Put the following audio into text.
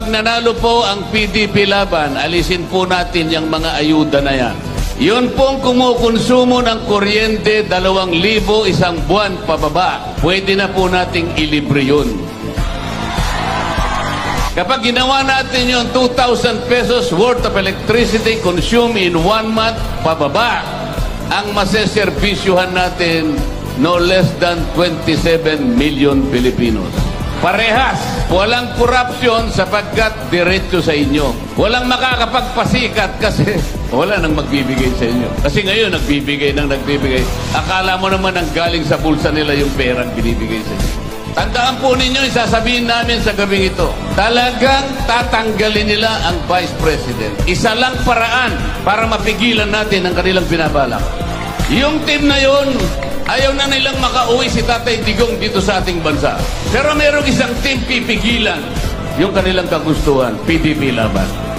Nanalo po ang PDP Laban, alisin po natin yung mga ayuda na yan. Yun pong kumukonsumo ng kuryente 2,000 isang buwan pababa. Pwede na po nating ilibre yun. Kapag ginawa natin yung 2,000 pesos worth of electricity consumed in 1 month pababa, ang maseserbisyuhan natin no less than 27 million Filipinos. Parehas, walang korupsyon sapagkat diretso sa inyo. Walang makakapagpasikat kasi wala nang magbibigay sa inyo. Kasi ngayon, nagbibigay. Akala mo naman ang galing sa bulsa nila yung perang binibigay sa inyo. Tandaan po ninyo, isasabihin namin sa gabing ito, talagang tatanggalin nila ang Vice President. Isa lang paraan para mapigilan natin ang kanilang binabalak. Yung team na yun, ayaw na nilang makauwi si Tatay Digong dito sa ating bansa. Pero merong isang team pipigilan yung kanilang kagustuhan, PDP Laban.